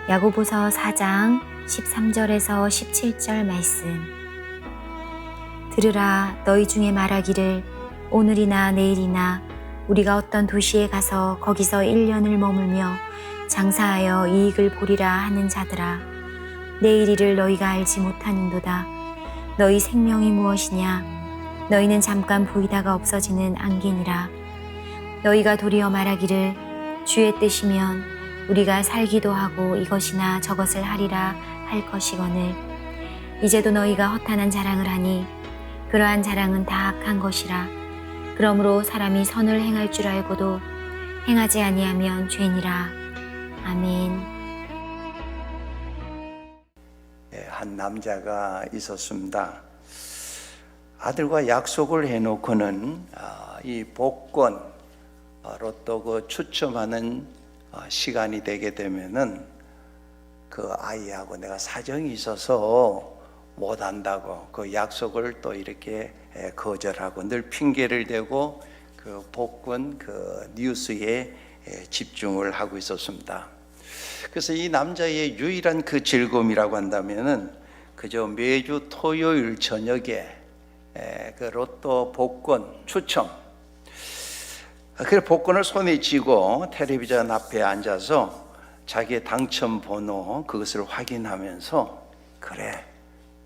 야고보서 4장 13절에서 17절 말씀. 들으라, 너희 중에 말하기를 오늘이나 내일이나 우리가 어떤 도시에 가서 거기서 1년을 머물며 장사하여 이익을 보리라 하는 자들아, 내일 일을 너희가 알지 못하는도다. 너희 생명이 무엇이냐? 너희는 잠깐 보이다가 없어지는 안개니라. 너희가 도리어 말하기를 주의 뜻이면 우리가 살기도 하고 이것이나 저것을 하리라 할 것이거늘, 이제도 너희가 허탄한 자랑을 하니 그러한 자랑은 다 악한 것이라. 그러므로 사람이 선을 행할 줄 알고도 행하지 아니하면 죄니라. 아멘. 한 남자가 있었습니다. 아들과 약속을 해놓고는 이 복권 로또 그 추첨하는 시간이 되게 되면은 그 아이하고 내가 사정이 있어서 못 한다고 그 약속을 또 이렇게 거절하고 늘 핑계를 대고 그 복권 그 뉴스에 집중을 하고 있었습니다. 그래서 이 남자의 유일한 그 즐거움이라고 한다면은 그저 매주 토요일 저녁에 그 로또 복권 추첨, 그 복권을 손에 쥐고 텔레비전 앞에 앉아서 자기의 당첨 번호 그것을 확인하면서, 그래,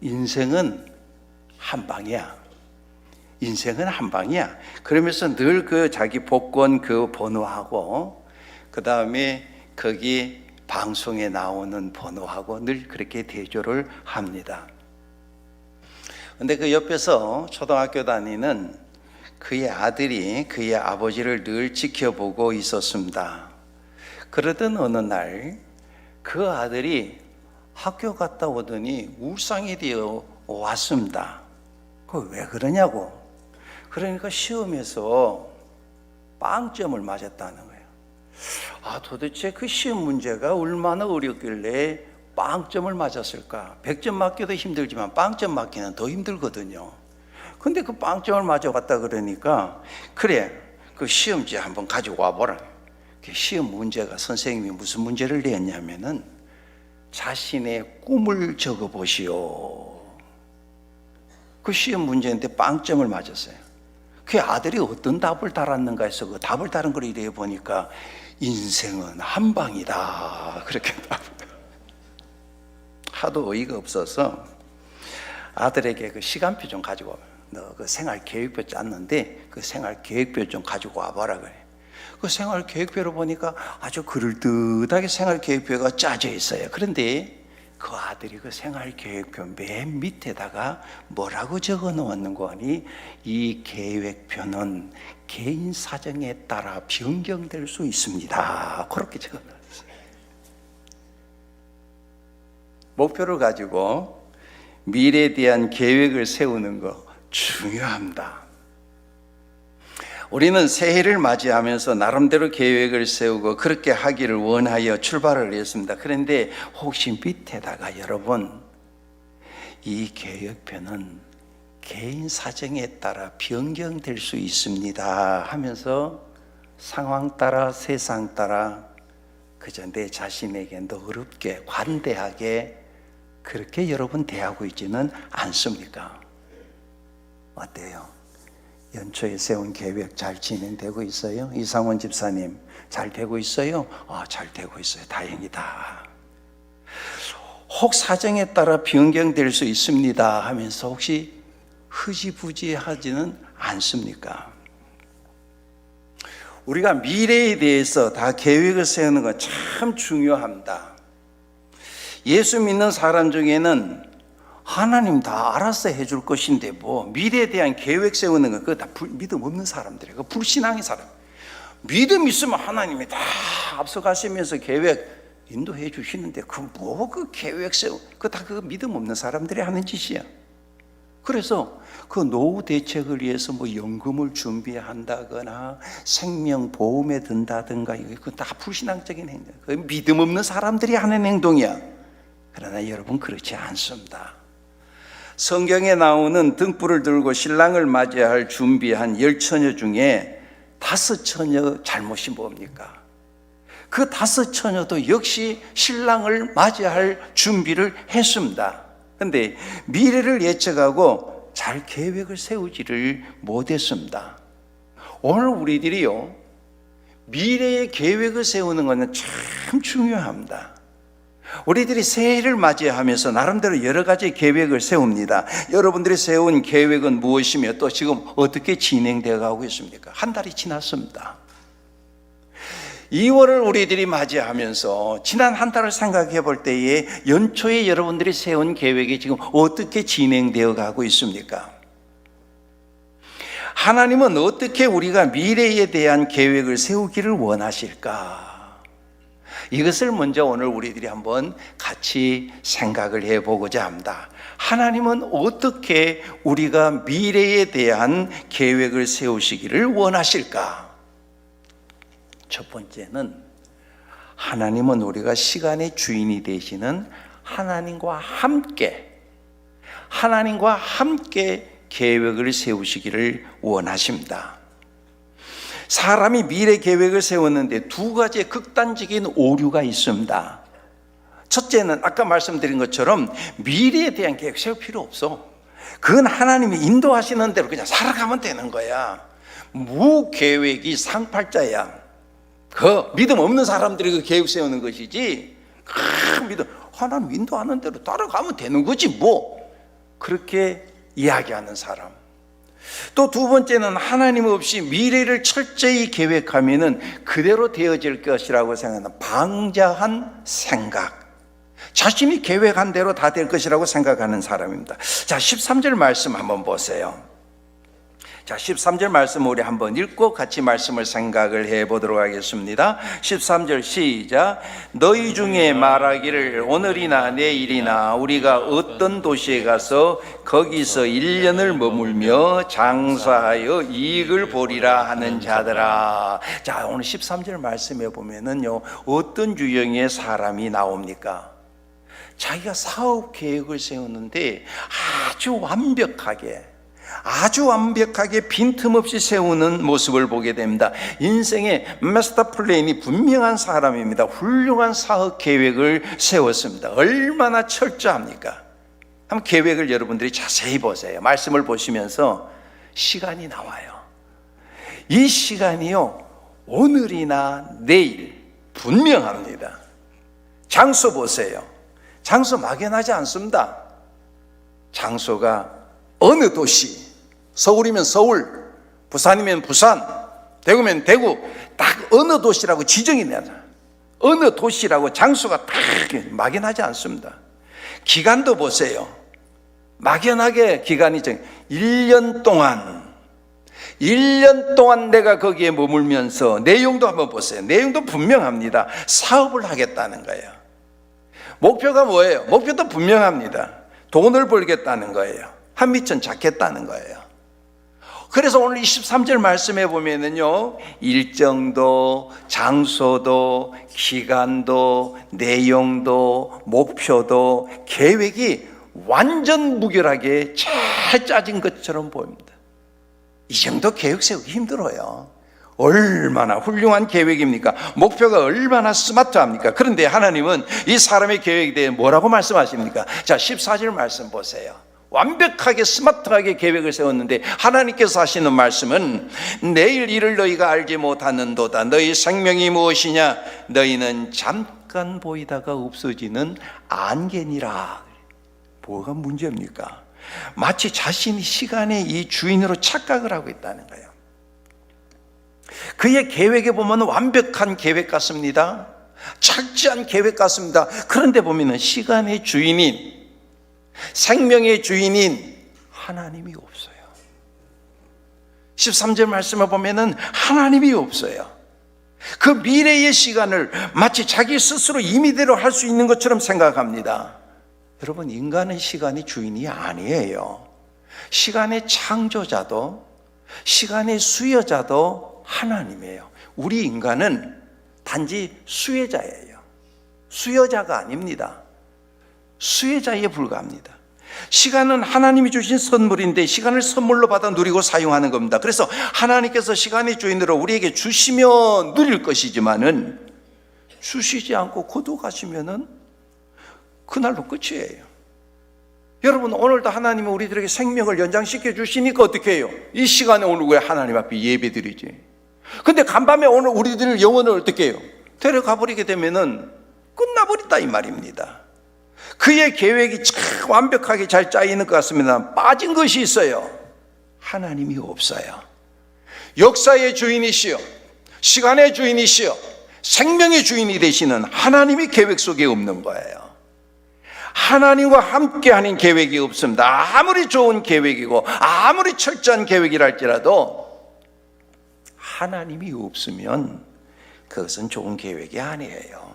인생은 한 방이야. 인생은 한 방이야. 그러면서 늘 그 자기 복권 그 번호하고 그 다음에 거기 방송에 나오는 번호하고 늘 그렇게 대조를 합니다. 근데 그 옆에서 초등학교 다니는 그의 아들이 그의 아버지를 늘 지켜보고 있었습니다. 그러던 어느 날 그 아들이 학교 갔다 오더니 울상이 되어 왔습니다. 그 왜 그러냐고. 그러니까 시험에서 빵점을 맞았다는 거예요. 도대체 그 시험 문제가 얼마나 어렵길래 빵점을 맞았을까? 100점 맞기도 힘들지만 빵점 맞기는 더 힘들거든요. 근데 그 빵점을 맞아왔다 그러니까, 그래, 그 시험지 한번 가지고 와보라. 그 시험 문제가 선생님이 무슨 문제를 냈냐면은 자신의 꿈을 적어보시오. 그 시험 문제인데 빵점을 맞았어요. 그 아들이 어떤 답을 달았는가 해서 그 답을 다른 걸 이래 보니까 인생은 한 방이다, 그렇게 답을. 하도 어이가 없어서 아들에게 그 시간표 좀 가지고, 너 그 생활 계획표 짰는데 그 생활 계획표 좀 가지고 와봐라 그래. 그 생활 계획표를 보니까 아주 그럴듯하게 생활 계획표가 짜져 있어요. 그런데 그 아들이 그 생활 계획표 맨 밑에다가 뭐라고 적어 놓았는고 하니, 이 계획표는 개인 사정에 따라 변경될 수 있습니다, 그렇게 적어 놨어요. 목표를 가지고 미래에 대한 계획을 세우는 거 중요합니다. 우리는 새해를 맞이하면서 나름대로 계획을 세우고 그렇게 하기를 원하여 출발을 했습니다. 그런데 혹시 밑에다가 여러분, 이 계획표는 개인 사정에 따라 변경될 수 있습니다 하면서 상황 따라 세상 따라 그저 내 자신에게 너그럽게 관대하게 그렇게 여러분 대하고 있지는 않습니까? 어때요? 연초에 세운 계획 잘 진행되고 있어요? 이상원 집사님, 잘 되고 있어요? 잘 되고 있어요. 다행이다. 혹 사정에 따라 변경될 수 있습니다 하면서 혹시 흐지부지하지는 않습니까? 우리가 미래에 대해서 다 계획을 세우는 건 참 중요합니다. 예수 믿는 사람 중에는 하나님 다 알아서 해줄 것인데 뭐 미래에 대한 계획 세우는 건 그거 다 믿음 없는 사람들이에요. 그거 불신앙의 사람. 믿음 있으면 하나님이 다 앞서가시면서 계획 인도해 주시는데 그 계획 세우, 그거 다 그 믿음 없는 사람들이 하는 짓이야. 그래서 그 노후 대책을 위해서 뭐 연금을 준비한다거나 생명보험에 든다든가 이거 다 불신앙적인 행동, 그 믿음 없는 사람들이 하는 행동이야. 그러나 여러분 그렇지 않습니다. 성경에 나오는 등불을 들고 신랑을 맞이할 준비한 10처녀 중에 5처녀 잘못이 뭡니까? 그 5 처녀도 역시 신랑을 맞이할 준비를 했습니다. 그런데 미래를 예측하고 잘 계획을 세우지를 못했습니다. 오늘 우리들이요, 미래의 계획을 세우는 것은 참 중요합니다. 우리들이 새해를 맞이하면서 나름대로 여러 가지 계획을 세웁니다. 여러분들이 세운 계획은 무엇이며 또 지금 어떻게 진행되어 가고 있습니까? 한 달이 지났습니다. 2월을 우리들이 맞이하면서 지난 한 달을 생각해 볼 때에 연초에 여러분들이 세운 계획이 지금 어떻게 진행되어 가고 있습니까? 하나님은 어떻게 우리가 미래에 대한 계획을 세우기를 원하실까? 이것을 먼저 오늘 우리들이 한번 같이 생각을 해보고자 합니다. 하나님은 어떻게 우리가 미래에 대한 계획을 세우시기를 원하실까? 첫 번째는 하나님은 우리가 시간의 주인이 되시는 하나님과 함께 계획을 세우시기를 원하십니다. 사람이 미래 계획을 세웠는데 2가지의 극단적인 오류가 있습니다. 첫째는 아까 말씀드린 것처럼 미래에 대한 계획 세울 필요 없어. 그건 하나님이 인도하시는 대로 그냥 살아가면 되는 거야. 무계획이 상팔자야. 그 믿음 없는 사람들이 그 계획 세우는 것이지, 믿음 하나님 인도하는 대로 따라가면 되는 거지 뭐, 그렇게 이야기하는 사람. 또 2번째는 하나님 없이 미래를 철저히 계획하면은 그대로 되어질 것이라고 생각하는 방자한 생각, 자신이 계획한 대로 다 될 것이라고 생각하는 사람입니다. 자, 13절 말씀 한번 보세요. 자, 13절 말씀 우리 한번 읽고 같이 말씀을 생각을 해보도록 하겠습니다. 13절 시작. 너희 중에 말하기를 오늘이나 내일이나 우리가 어떤 도시에 가서 거기서 1년을 머물며 장사하여 이익을 보리라 하는 자들아. 자, 오늘 13절 말씀에 보면은요, 어떤 유형의 사람이 나옵니까? 자기가 사업 계획을 세우는데 아주 완벽하게 빈틈없이 세우는 모습을 보게 됩니다. 인생의 마스터 플랜이 분명한 사람입니다. 훌륭한 사업 계획을 세웠습니다. 얼마나 철저합니까? 한번 계획을 여러분들이 자세히 보세요. 말씀을 보시면서 시간이 나와요. 이 시간이요, 오늘이나 내일 분명합니다. 장소 보세요. 장소 막연하지 않습니다. 장소가 어느 도시, 서울이면 서울, 부산이면 부산, 대구면 대구, 딱 어느 도시라고 지정이 나요. 어느 도시라고 장소가 딱 막연하지 않습니다. 기간도 보세요. 막연하게 기간이 1년 동안 내가 거기에 머물면서 내용도 한번 보세요. 내용도 분명합니다. 사업을 하겠다는 거예요. 목표가 뭐예요? 목표도 분명합니다. 돈을 벌겠다는 거예요. 한미천 잡겠다는 거예요. 그래서 오늘 23절 말씀해 보면은요, 일정도, 장소도, 기간도, 내용도, 목표도, 계획이 완전 무결하게 잘 짜진 것처럼 보입니다. 이 정도 계획 세우기 힘들어요. 얼마나 훌륭한 계획입니까? 목표가 얼마나 스마트합니까? 그런데 하나님은 이 사람의 계획에 대해 뭐라고 말씀하십니까? 자, 14절 말씀 보세요. 완벽하게 스마트하게 계획을 세웠는데 하나님께서 하시는 말씀은 내일 일을 너희가 알지 못하는도다. 너희 생명이 무엇이냐? 너희는 잠깐 보이다가 없어지는 안개니라. 뭐가 문제입니까? 마치 자신이 시간의 이 주인으로 착각을 하고 있다는 거예요. 그의 계획에 보면 완벽한 계획 같습니다. 착지한 계획 같습니다. 그런데 보면 시간의 주인인, 생명의 주인인 하나님이 없어요. 13절 말씀을 보면 하나님이 없어요. 그 미래의 시간을 마치 자기 스스로 임의대로 할 수 있는 것처럼 생각합니다. 여러분, 인간은 시간의 주인이 아니에요. 시간의 창조자도 시간의 수여자도 하나님이에요. 우리 인간은 단지 수혜자예요. 수여자가 아닙니다. 수혜자에 불과합니다. 시간은 하나님이 주신 선물인데 시간을 선물로 받아 누리고 사용하는 겁니다. 그래서 하나님께서 시간의 주인으로 우리에게 주시면 누릴 것이지만은 주시지 않고 거둬가시면은 그날로 끝이에요. 여러분, 오늘도 하나님은 우리들에게 생명을 연장시켜 주시니까 어떻게 해요? 이 시간에 오늘 왜 하나님 앞에 예배 드리지? 근데 간밤에 오늘 우리들 영혼을 어떻게 해요? 데려가 버리게 되면은 끝나버린다 이 말입니다. 그의 계획이 참 완벽하게 잘 짜이는 것 같습니다. 빠진 것이 있어요. 하나님이 없어요. 역사의 주인이시여, 시간의 주인이시여, 생명의 주인이 되시는 하나님이 계획 속에 없는 거예요. 하나님과 함께하는 계획이 없습니다. 아무리 좋은 계획이고 아무리 철저한 계획이라 할지라도 하나님이 없으면 그것은 좋은 계획이 아니에요.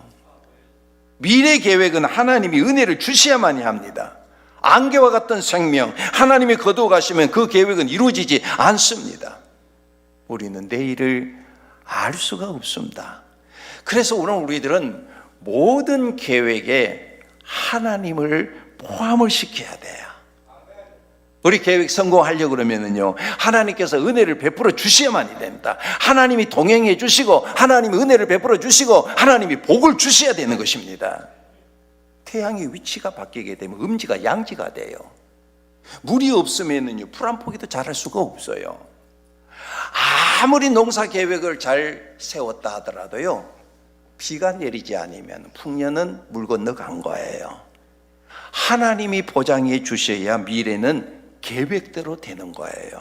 미래 계획은 하나님이 은혜를 주셔야만이 합니다. 안개와 같은 생명, 하나님이 거두어 가시면 그 계획은 이루어지지 않습니다. 우리는 내일을 알 수가 없습니다. 그래서 오늘 우리들은 모든 계획에 하나님을 포함을 시켜야 돼요. 우리 계획 성공하려고 그러면은요, 하나님께서 은혜를 베풀어 주셔야만이 됩니다. 하나님이 동행해 주시고, 하나님이 은혜를 베풀어 주시고, 하나님이 복을 주셔야 되는 것입니다. 태양의 위치가 바뀌게 되면 음지가 양지가 돼요. 물이 없으면은요, 풀 한 포기도 자랄 수가 없어요. 아무리 농사 계획을 잘 세웠다 하더라도요, 비가 내리지 않으면 풍년은 물 건너 간 거예요. 하나님이 보장해 주셔야 미래는 계획대로 되는 거예요.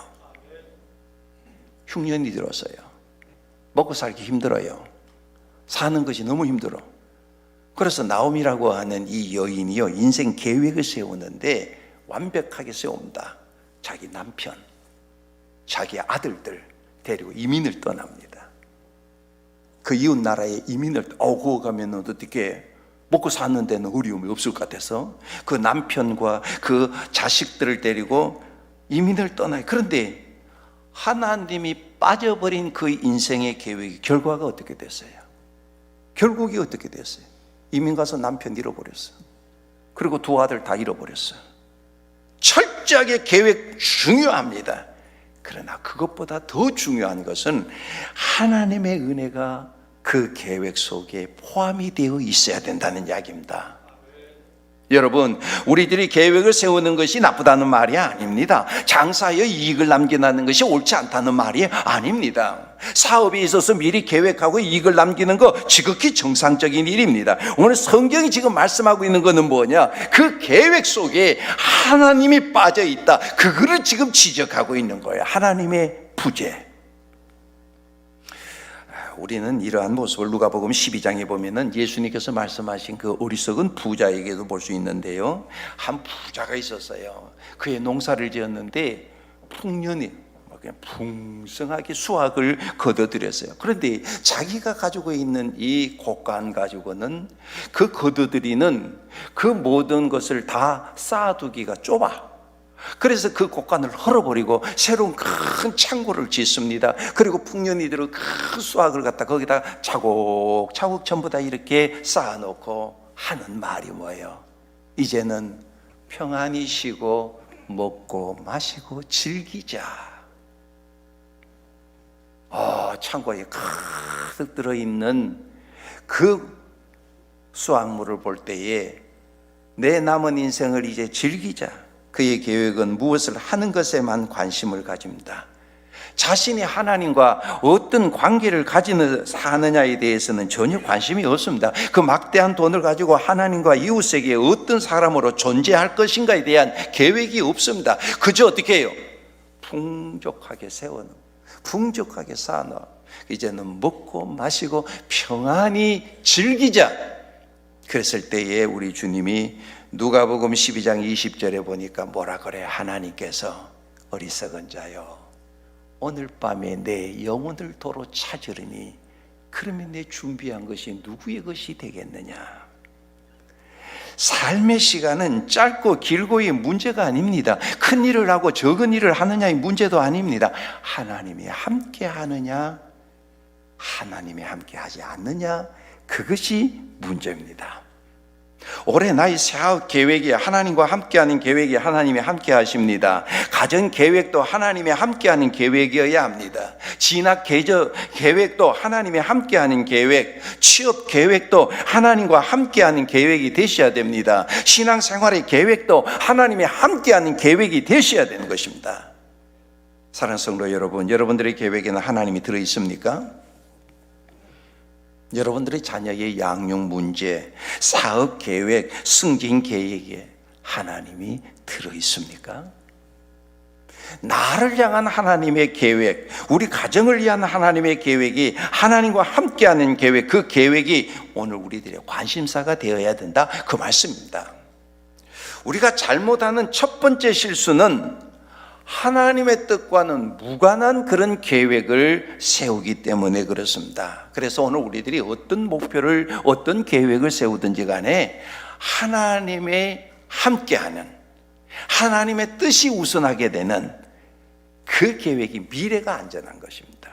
흉년이 들었어요. 먹고 살기 힘들어요. 사는 것이 너무 힘들어. 그래서 나옴이라고 하는 이 여인이요, 인생 계획을 세우는데 완벽하게 세웁니다. 자기 남편, 자기 아들들 데리고 이민을 떠납니다. 그 이웃 나라에 이민을 그거 가면 어떻게 먹고 사는 데는 어려움이 없을 것 같아서 그 남편과 그 자식들을 데리고 이민을 떠나요. 그런데 하나님이 빠져버린 그 인생의 계획이 결과가 어떻게 됐어요? 결국이 어떻게 됐어요? 이민 가서 남편 잃어버렸어요. 그리고 두 아들 다 잃어버렸어요. 철저하게 계획 중요합니다. 그러나 그것보다 더 중요한 것은 하나님의 은혜가 그 계획 속에 포함이 되어 있어야 된다는 이야기입니다. 여러분, 우리들이 계획을 세우는 것이 나쁘다는 말이 아닙니다. 장사하여 이익을 남기는 것이 옳지 않다는 말이 아닙니다. 사업에 있어서 미리 계획하고 이익을 남기는 거 지극히 정상적인 일입니다. 오늘 성경이 지금 말씀하고 있는 것은 뭐냐? 그 계획 속에 하나님이 빠져 있다. 그거를 지금 지적하고 있는 거예요. 하나님의 부재. 우리는 이러한 모습을 누가복음 12장에 보면은 예수님께서 말씀하신 그 어리석은 부자에게도 볼 수 있는데요. 한 부자가 있었어요. 그의 농사를 지었는데 풍년이 그냥 풍성하게 수확을 거둬들였어요. 그런데 자기가 가지고 있는 이 곡간 가지고는 그 거둬들이는 그 모든 것을 다 쌓아두기가 좁아. 그래서 그 곡간을 헐어버리고 새로운 큰 창고를 짓습니다. 그리고 풍년이 들어 큰 수확을 갖다 거기다 차곡차곡 전부 다 이렇게 쌓아놓고 하는 말이 뭐예요? 이제는 평안히 쉬고 먹고 마시고 즐기자. 창고에 가득 들어있는 그 수확물을 볼 때에 내 남은 인생을 이제 즐기자. 그의 계획은 무엇을 하는 것에만 관심을 가집니다. 자신이 하나님과 어떤 관계를 가지느냐에 대해서는 전혀 관심이 없습니다. 그 막대한 돈을 가지고 하나님과 이웃에게 어떤 사람으로 존재할 것인가에 대한 계획이 없습니다. 그저 어떻게 해요? 풍족하게 세워놓고 풍족하게 쌓아놓아 이제는 먹고 마시고 평안히 즐기자. 그랬을 때에 우리 주님이 누가복음 12장 20절에 보니까 뭐라 그래요? 하나님께서 어리석은 자요, 오늘 밤에 내 영혼을 도로 찾으리니 그러면 내 준비한 것이 누구의 것이 되겠느냐? 삶의 시간은 짧고 길고의 문제가 아닙니다. 큰 일을 하고 적은 일을 하느냐의 문제도 아닙니다. 하나님이 함께 하느냐, 하나님이 함께 하지 않느냐, 그것이 문제입니다. 올해 나의 사업 계획이 하나님과 함께하는 계획이 하나님이 함께 하십니다. 가정 계획도 하나님이 함께하는 계획이어야 합니다. 진학 계획도 하나님이 함께하는 계획, 취업 계획도 하나님과 함께하는 계획이 되셔야 됩니다. 신앙생활의 계획도 하나님이 함께하는 계획이 되셔야 되는 것입니다. 사랑하는 성도 여러분, 여러분들의 계획에는 하나님이 들어있습니까? 여러분들의 자녀의 양육 문제, 사업 계획, 승진 계획에 하나님이 들어있습니까? 나를 향한 하나님의 계획, 우리 가정을 위한 하나님의 계획이 하나님과 함께하는 계획, 그 계획이 오늘 우리들의 관심사가 되어야 된다, 그 말씀입니다. 우리가 잘못하는 첫 번째 실수는 하나님의 뜻과는 무관한 그런 계획을 세우기 때문에 그렇습니다. 그래서 오늘 우리들이 어떤 목표를, 어떤 계획을 세우든지 간에 하나님의 함께하는, 하나님의 뜻이 우선하게 되는 그 계획이 미래가 안전한 것입니다.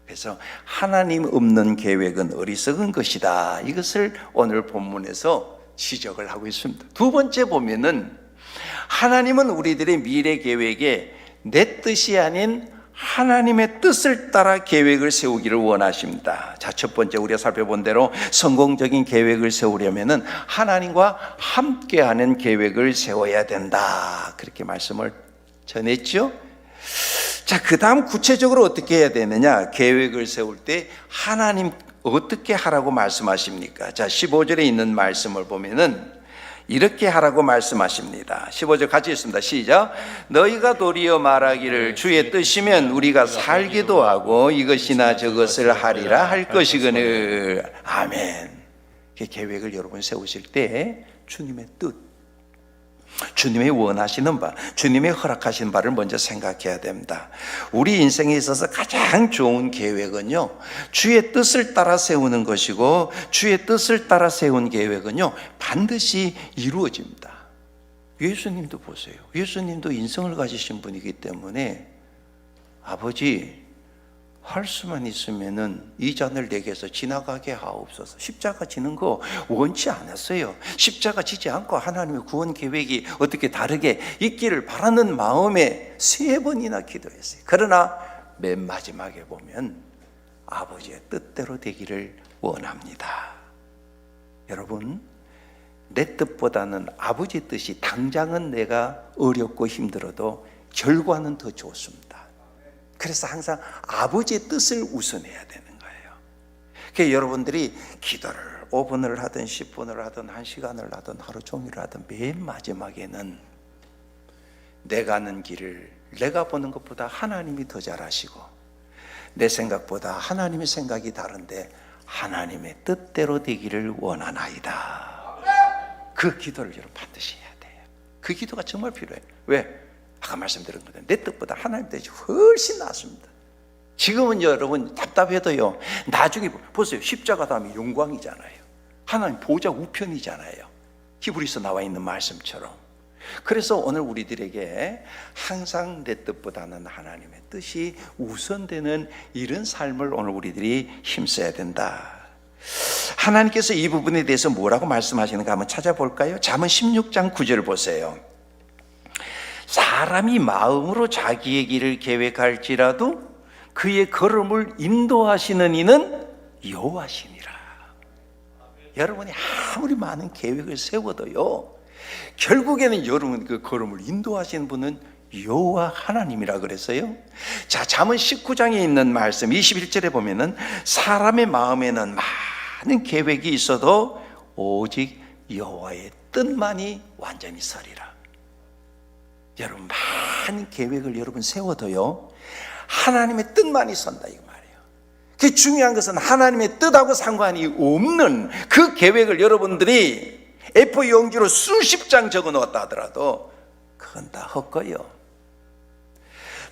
그래서 하나님 없는 계획은 어리석은 것이다, 이것을 오늘 본문에서 지적을 하고 있습니다. 두 번째 보면은 하나님은 우리들의 미래 계획에 내 뜻이 아닌 하나님의 뜻을 따라 계획을 세우기를 원하십니다. 자, 첫 번째 우리가 살펴본 대로 성공적인 계획을 세우려면은 하나님과 함께하는 계획을 세워야 된다, 그렇게 말씀을 전했죠. 자, 그 다음 구체적으로 어떻게 해야 되느냐? 계획을 세울 때 하나님 어떻게 하라고 말씀하십니까? 자, 15절에 있는 말씀을 보면은 이렇게 하라고 말씀하십니다. 15절 같이 읽습니다. 시작. 너희가 도리어 말하기를 주의 뜻이면 우리가 살기도 하고 이것이나 저것을 하리라 할 것이거늘. 아멘. 계획을 여러분 세우실 때 주님의 뜻, 주님의 원하시는 바, 주님의 허락하신 바를 먼저 생각해야 됩니다. 우리 인생에 있어서 가장 좋은 계획은요, 주의 뜻을 따라 세우는 것이고, 주의 뜻을 따라 세운 계획은요 반드시 이루어집니다. 예수님도 보세요. 예수님도 인성을 가지신 분이기 때문에 아버지, 할 수만 있으면은 이 잔을 내게서 지나가게 하옵소서. 십자가 지는 거 원치 않았어요. 십자가 지지 않고 하나님의 구원 계획이 어떻게 다르게 있기를 바라는 마음에 3번이나 기도했어요. 그러나 맨 마지막에 보면 아버지의 뜻대로 되기를 원합니다. 여러분, 내 뜻보다는 아버지 뜻이 당장은 내가 어렵고 힘들어도 결과는 더 좋습니다. 그래서 항상 아버지의 뜻을 우선해야 되는 거예요. 그러니까 여러분들이 기도를 5분을 하든 10분을 하든 1시간을 하든 하루 종일을 하든 맨 마지막에는 내가 가는 길을 내가 보는 것보다 하나님이 더 잘 아시고, 내 생각보다 하나님의 생각이 다른데 하나님의 뜻대로 되기를 원하나이다, 그 기도를 여러분 반드시 해야 돼요. 그 기도가 정말 필요해요. 왜? 아까 말씀드린 것처럼 내 뜻보다 하나님 뜻이 훨씬 낫습니다. 지금은 여러분 답답해도요, 나중에 보세요. 십자가 다음에 영광이잖아요. 하나님 보좌 우편이잖아요. 히브리서 나와 있는 말씀처럼. 그래서 오늘 우리들에게 항상 내 뜻보다는 하나님의 뜻이 우선되는 이런 삶을 오늘 우리들이 힘써야 된다. 하나님께서 이 부분에 대해서 뭐라고 말씀하시는가 한번 찾아볼까요? 잠언 16장 9절 보세요. 사람이 마음으로 자기의 길을 계획할지라도 그의 걸음을 인도하시는 이는 여호와시니라. 여러분이 아무리 많은 계획을 세워도요, 결국에는 여러분 그 걸음을 인도하시는 분은 여호와 하나님이라 그랬어요. 자, 잠언 19장에 있는 말씀 21절에 보면은 사람의 마음에는 많은 계획이 있어도 오직 여호와의 뜻만이 완전히 서리라. 여러분, 많은 계획을 여러분 세워도요, 하나님의 뜻만이 선다, 이거 말이에요. 그 중요한 것은 하나님의 뜻하고 상관이 없는 그 계획을 여러분들이 A4 용지로 수십 장 적어 놓았다 하더라도 그건 다 헛거예요.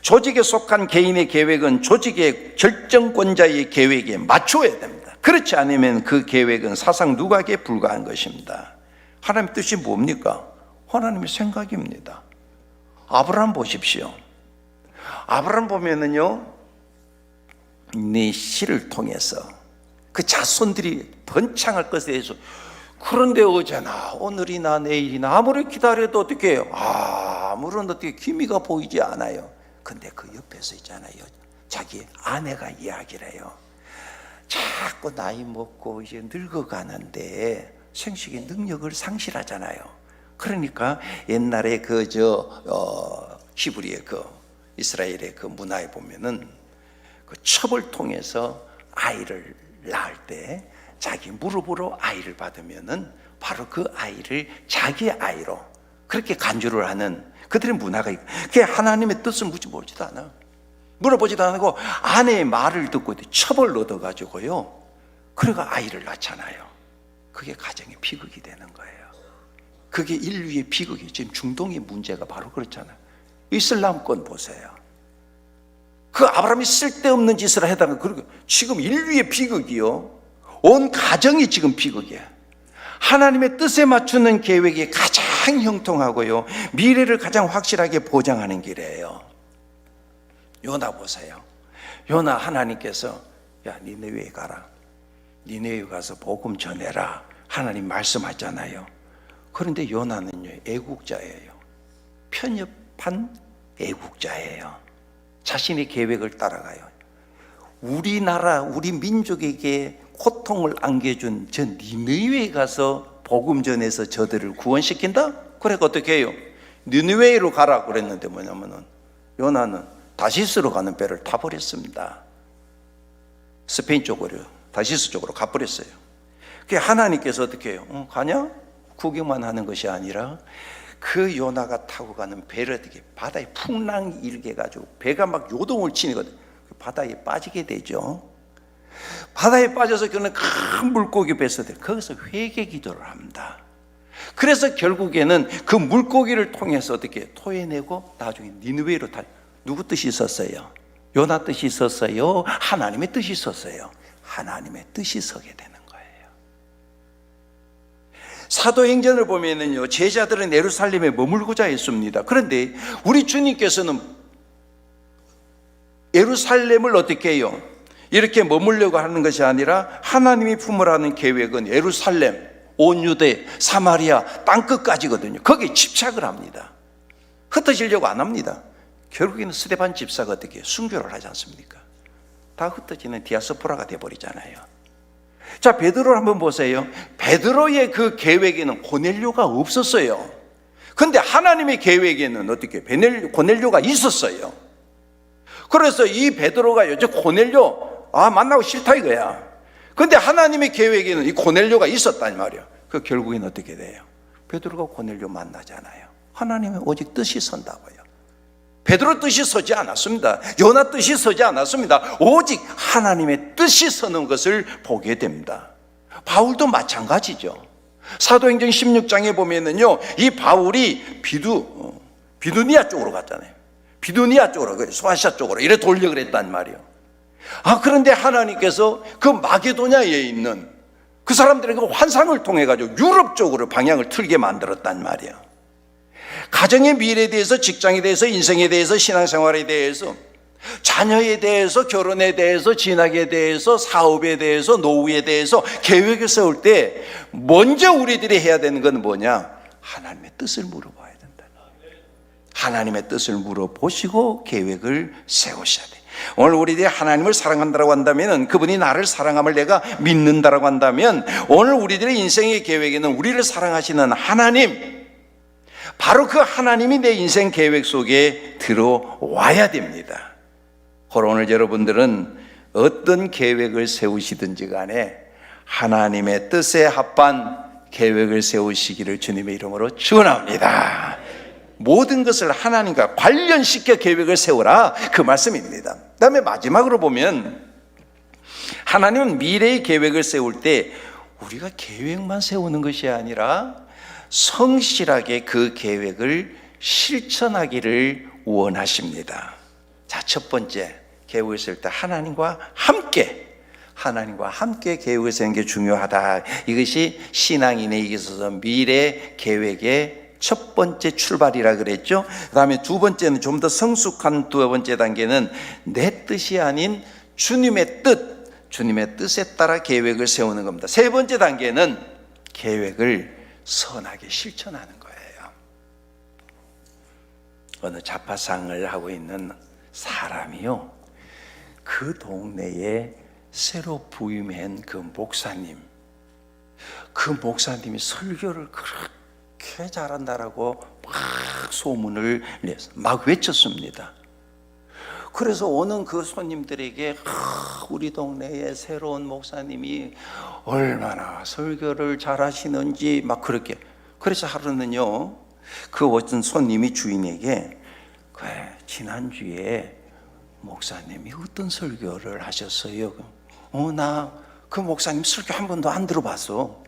조직에 속한 개인의 계획은 조직의 결정권자의 계획에 맞춰야 됩니다. 그렇지 않으면 그 계획은 사상 누각에 불과한 것입니다. 하나님의 뜻이 뭡니까? 하나님의 생각입니다. 아브라함 보십시오. 아브라함 보면은요, 네 씨를 통해서 그 자손들이 번창할 것에 대해서 그런데 어제나 오늘이나 내일이나 아무리 기다려도 어떻게 해요? 아무런 어떻게 기미가 보이지 않아요. 근데 그 옆에서 있잖아요, 자기 아내가 이야기를 해요. 자꾸 나이 먹고 이제 늙어가는데 생식의 능력을 상실하잖아요. 그러니까 옛날에 히브리의 이스라엘의 그 문화에 보면은 그 첩을 통해서 아이를 낳을 때 자기 무릎으로 아이를 받으면은 바로 그 아이를 자기 아이로 그렇게 간주를 하는 그들의 문화가 있고, 그게 하나님의 뜻을 물어보지도 않아. 물어보지도 않고 아내의 말을 듣고 첩을 얻어가지고요, 그래가 아이를 낳잖아요. 그게 가정의 비극이 되는 거예요. 그게 인류의 비극이. 지금 중동의 문제가 바로 그렇잖아요. 이슬람권 보세요. 그 아브라함이 쓸데없는 짓을 하다가 그리고 지금 인류의 비극이요, 온 가정이 지금 비극이야. 하나님의 뜻에 맞추는 계획이 가장 형통하고요, 미래를 가장 확실하게 보장하는 길이에요. 요나 보세요. 요나 하나님께서 야, 니네웨에 가라. 니네웨에 가서 복음 전해라. 하나님 말씀하잖아요. 그런데 요나는요, 애국자예요. 편협한 애국자예요. 자신의 계획을 따라가요. 우리나라, 우리 민족에게 고통을 안겨준 저 니느웨에 가서 복음 전해서 저들을 구원시킨다? 그래 어떻게 해요? 니느웨로 가라 그랬는데 뭐냐면은 요나는 다시스로 가는 배를 타버렸습니다. 스페인 쪽으로, 다시스 쪽으로 가버렸어요. 그게 하나님께서 어떻게 해요? 가냐? 구경만 하는 것이 아니라 그 요나가 타고 가는 배를 어떻게 바다에 풍랑이 일게 해가지고 배가 막 요동을 치거든. 바다에 빠지게 되죠. 바다에 빠져서 그는 큰 물고기 뱃속에 거기서 회개 기도를 합니다. 그래서 결국에는 그 물고기를 통해서 어떻게 토해내고 나중에 니느웨로 누구 뜻이 있었어요? 요나 뜻이 있었어요? 하나님의 뜻이 있었어요? 하나님의 뜻이 서게 되는 거예요. 사도행전을 보면은요, 제자들은 예루살렘에 머물고자 했습니다. 그런데 우리 주님께서는 예루살렘을 어떻게 해요? 이렇게 머물려고 하는 것이 아니라 하나님이 품으라는 계획은 예루살렘, 온 유대, 사마리아 땅끝까지거든요. 거기에 집착을 합니다. 흩어지려고 안 합니다. 결국에는 스데반 집사가 어떻게 순교를 하지 않습니까? 다 흩어지는 디아스포라가 돼버리잖아요. 자, 베드로를 한번 보세요. 베드로의 그 계획에는 고넬료가 없었어요. 근데 하나님의 계획에는 어떻게 고넬료가 있었어요. 그래서 이 베드로가 요즘 고넬료 만나고 싫다 이거야. 근데 하나님의 계획에는 이 고넬료가 있었단 말이야. 그 결국엔 어떻게 돼요? 베드로가 고넬료 만나잖아요. 하나님의 오직 뜻이 선다고요. 베드로 뜻이 서지 않았습니다. 요나 뜻이 서지 않았습니다. 오직 하나님의 뜻이 서는 것을 보게 됩니다. 바울도 마찬가지죠. 사도행전 16장에 보면은요, 이 바울이 비두니아 쪽으로 갔잖아요. 비두니아 쪽으로, 소아시아 쪽으로 이래 돌려 그랬단 말이에요. 그런데 하나님께서 그 마게도냐에 있는 그 사람들에게 환상을 통해 가지고 유럽 쪽으로 방향을 틀게 만들었단 말이에요. 가정의 미래에 대해서, 직장에 대해서, 인생에 대해서, 신앙생활에 대해서, 자녀에 대해서, 결혼에 대해서, 진학에 대해서, 사업에 대해서, 노후에 대해서 계획을 세울 때 먼저 우리들이 해야 되는 건 뭐냐? 하나님의 뜻을 물어봐야 된다. 하나님의 뜻을 물어보시고 계획을 세우셔야 돼. 오늘 우리들이 하나님을 사랑한다고 한다면, 그분이 나를 사랑함을 내가 믿는다고 한다면, 오늘 우리들의 인생의 계획에는 우리를 사랑하시는 하나님, 바로 그 하나님이 내 인생 계획 속에 들어와야 됩니다. 오늘 여러분들은 어떤 계획을 세우시든지 간에 하나님의 뜻에 합한 계획을 세우시기를 주님의 이름으로 축원합니다. 모든 것을 하나님과 관련시켜 계획을 세우라, 그 말씀입니다. 그 다음에 마지막으로 보면 하나님은 미래의 계획을 세울 때 우리가 계획만 세우는 것이 아니라 성실하게 그 계획을 실천하기를 원하십니다. 자, 첫 번째, 계획을 세울 때 하나님과 함께 계획을 세우는 게 중요하다. 이것이 신앙인에게 있어서 미래 계획의 첫 번째 출발이라 그랬죠. 그 다음에 두 번째는 좀 더 성숙한 두 번째 단계는 내 뜻이 아닌 주님의 뜻에 따라 계획을 세우는 겁니다. 세 번째 단계는 계획을 선하게 실천하는 거예요. 어느 자파상을 하고 있는 사람이요, 그 동네에 새로 부임한 그 목사님이 설교를 그렇게 잘한다라고 막 소문을 내서 막 외쳤습니다. 그래서 오는 그 손님들에게 우리 동네에 새로운 목사님이 얼마나 설교를 잘하시는지 막 그렇게. 그래서 하루는요, 그 어떤 손님이 주인에게, 그래, 지난주에 목사님이 어떤 설교를 하셨어요? 나 그 목사님 설교 한 번도 안 들어봤어.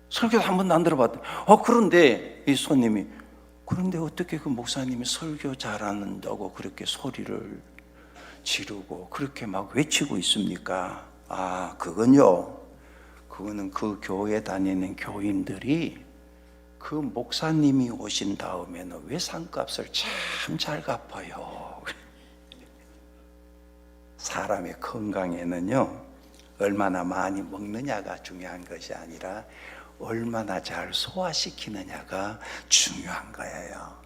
설교도 한 번도 안 들어봤대. 그런데 이 손님이, 그런데 어떻게 그 목사님이 설교 잘하는다고 그렇게 소리를 지르고 그렇게 막 외치고 있습니까? 그거는 그 교회 다니는 교인들이 그 목사님이 오신 다음에는 외상값을 참 잘 갚아요. 사람의 건강에는요, 얼마나 많이 먹느냐가 중요한 것이 아니라 얼마나 잘 소화시키느냐가 중요한 거예요.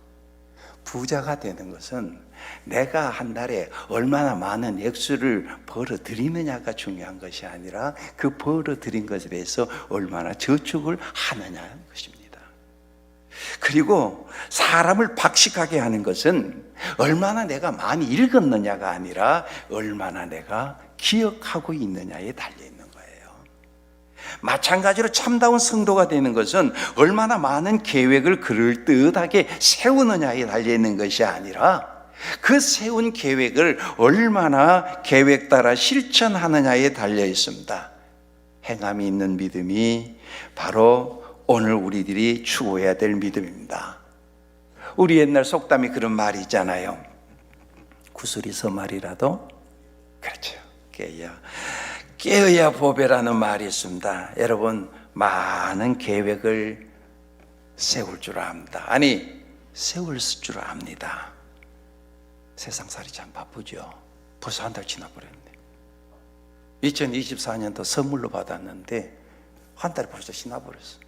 부자가 되는 것은 내가 한 달에 얼마나 많은 액수를 벌어들이느냐가 중요한 것이 아니라 그 벌어들인 것에 대해서 얼마나 저축을 하느냐는 것입니다. 그리고 사람을 박식하게 하는 것은 얼마나 내가 많이 읽었느냐가 아니라 얼마나 내가 기억하고 있느냐에 달려있는 거예요. 마찬가지로 참다운 성도가 되는 것은 얼마나 많은 계획을 그럴듯하게 세우느냐에 달려있는 것이 아니라 그 세운 계획을 얼마나 계획 따라 실천하느냐에 달려 있습니다. 행함이 있는 믿음이 바로 오늘 우리들이 추구해야 될 믿음입니다. 우리 옛날 속담이 그런 말이 있잖아요. 구슬이 서말이라도, 그렇죠, 깨어야 보배라는 말이 있습니다. 여러분, 많은 계획을 세울 줄 압니다. 아니, 세울 줄 압니다. 세상살이 참 바쁘죠. 벌써 한 달 지나버렸네. 2024년도 선물로 받았는데 한 달이 벌써 지나버렸어.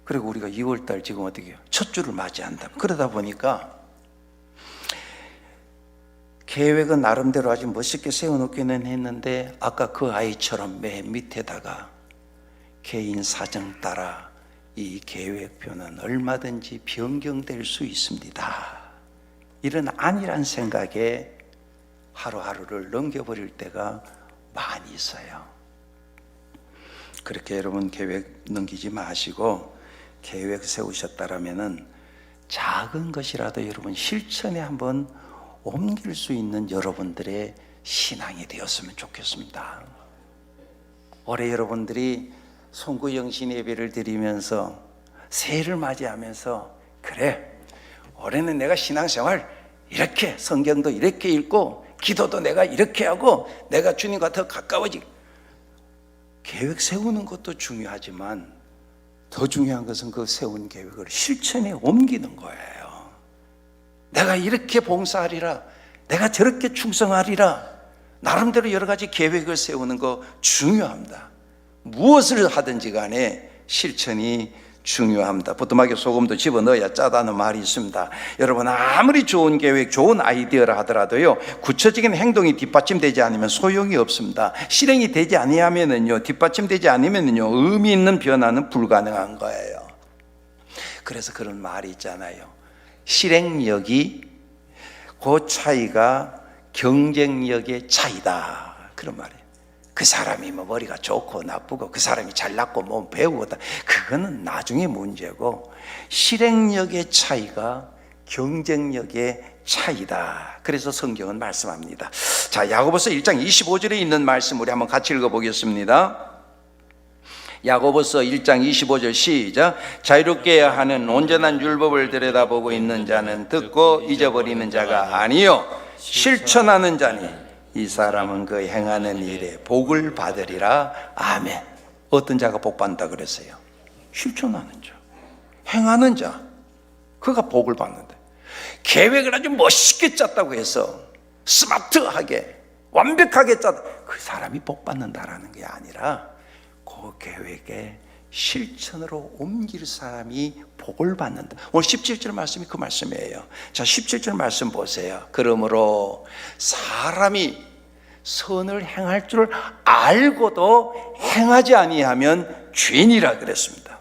그리고 우리가 2월달 지금 어떻게 해요? 첫 주를 맞이한다. 그러다 보니까 계획은 나름대로 아주 멋있게 세워놓기는 했는데, 아까 그 아이처럼 맨 밑에다가 개인 사정 따라 이 계획표는 얼마든지 변경될 수 있습니다, 이런 안일한 생각에 하루하루를 넘겨버릴 때가 많이 있어요. 그렇게 여러분 계획 넘기지 마시고, 계획 세우셨다라면은 작은 것이라도 여러분 실천에 한번 옮길 수 있는 여러분들의 신앙이 되었으면 좋겠습니다. 올해 여러분들이 송구영신 예배를 드리면서 새해를 맞이하면서, 그래, 올해는 내가 신앙생활 이렇게, 성경도 이렇게 읽고 기도도 내가 이렇게 하고 내가 주님과 더 가까워지고, 계획 세우는 것도 중요하지만 더 중요한 것은 그 세운 계획을 실천에 옮기는 거예요. 내가 이렇게 봉사하리라, 내가 저렇게 충성하리라, 나름대로 여러 가지 계획을 세우는 거 중요합니다. 무엇을 하든지 간에 실천이 중요합니다. 보뚜막에 소금도 집어넣어야 짜다는 말이 있습니다. 여러분, 아무리 좋은 계획, 좋은 아이디어라 하더라도요, 구체적인 행동이 뒷받침되지 않으면 소용이 없습니다. 실행이 되지 아니하면은요, 뒷받침되지 않으면은요, 의미 있는 변화는 불가능한 거예요. 그래서 그런 말이 있잖아요. 실행력이 그 차이가 경쟁력의 차이다, 그런 말이에요. 그 사람이 뭐 머리가 좋고 나쁘고, 그 사람이 잘났고 뭐 배우고, 그거는 나중에 문제고, 실행력의 차이가 경쟁력의 차이다. 그래서 성경은 말씀합니다. 자, 야고보서 1장 25절에 있는 말씀 우리 한번 같이 읽어보겠습니다. 야고보서 1장 25절 시작. 자유롭게 하는 온전한 율법을 들여다보고 있는 자는 듣고 잊어버리는 자가 아니요 실천하는 자니 이 사람은 그 행하는 일에 복을 받으리라. 아멘. 어떤 자가 복 받는다 그랬어요? 실천하는 자, 행하는 자, 그가 복을 받는다. 계획을 아주 멋있게 짰다고 해서 스마트하게 완벽하게 짰다, 그 사람이 복 받는다라는 게 아니라 그 계획에 실천으로 옮길 사람이 복을 받는다. 오늘 17절 말씀이 그 말씀이에요. 자, 17절 말씀 보세요. 그러므로 사람이 선을 행할 줄 알고도 행하지 아니하면 죄니라 그랬습니다.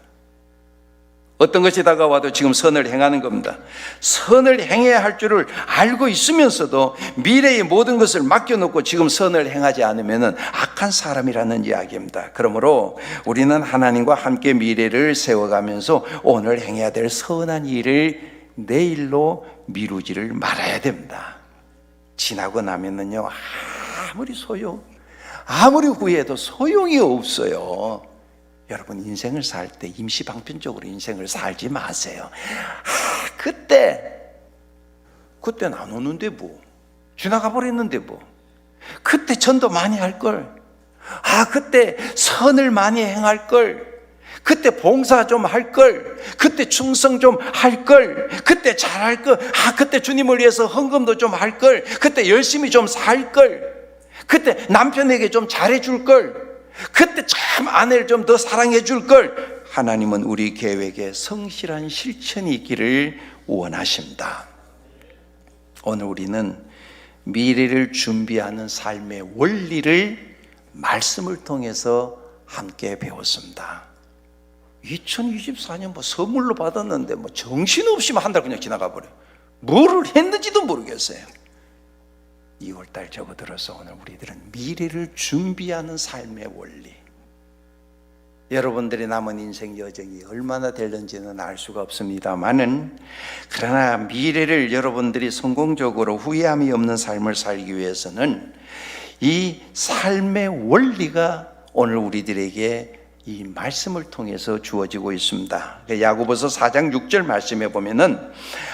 어떤 것이 다가와도 지금 선을 행하는 겁니다. 선을 행해야 할 줄을 알고 있으면서도 미래의 모든 것을 맡겨놓고 지금 선을 행하지 않으면 악한 사람이라는 이야기입니다. 그러므로 우리는 하나님과 함께 미래를 세워가면서 오늘 행해야 될 선한 일을 내일로 미루지를 말아야 됩니다. 지나고 나면은요, 아무리 후회해도 소용이 없어요. 여러분, 인생을 살 때 임시방편적으로 인생을 살지 마세요. 그때는 안 오는데 뭐, 지나가 버렸는데 뭐, 그때 전도 많이 할걸, 그때 선을 많이 행할걸, 그때 봉사 좀 할걸, 그때 충성 좀 할걸, 그때 잘할걸, 그때 주님을 위해서 헌금도 좀 할걸, 그때 열심히 좀 살걸, 그때 남편에게 좀 잘해줄걸, 그때 참 아내를 좀 더 사랑해 줄 걸. 하나님은 우리 계획에 성실한 실천이 있기를 원하십니다. 오늘 우리는 미래를 준비하는 삶의 원리를 말씀을 통해서 함께 배웠습니다. 2024년 선물로 받았는데 정신없이 한 달 그냥 지나가 버려. 뭐를 했는지도 모르겠어요. 2월달 접어들어서 오늘 우리들은 미래를 준비하는 삶의 원리, 여러분들의 남은 인생 여정이 얼마나 될는지는 알 수가 없습니다만은, 그러나 미래를 여러분들이 성공적으로 후회함이 없는 삶을 살기 위해서는 이 삶의 원리가 오늘 우리들에게 이 말씀을 통해서 주어지고 있습니다. 야고보서 4장 6절 말씀에 보면은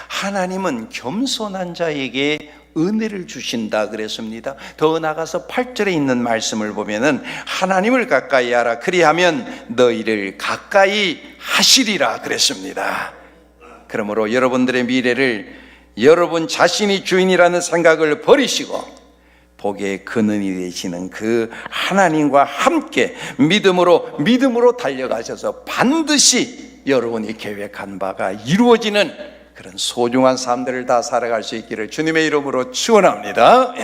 하나님은 겸손한 자에게 은혜를 주신다 그랬습니다. 더 나아가서 8절에 있는 말씀을 보면은 하나님을 가까이 하라, 그리하면 너희를 가까이 하시리라 그랬습니다. 그러므로 여러분들의 미래를 여러분 자신이 주인이라는 생각을 버리시고 복의 근원이 되시는 그 하나님과 함께 믿음으로 달려가셔서 반드시 여러분이 계획한 바가 이루어지는 그런 소중한 삶들을 다 살아갈 수 있기를 주님의 이름으로 축원합니다.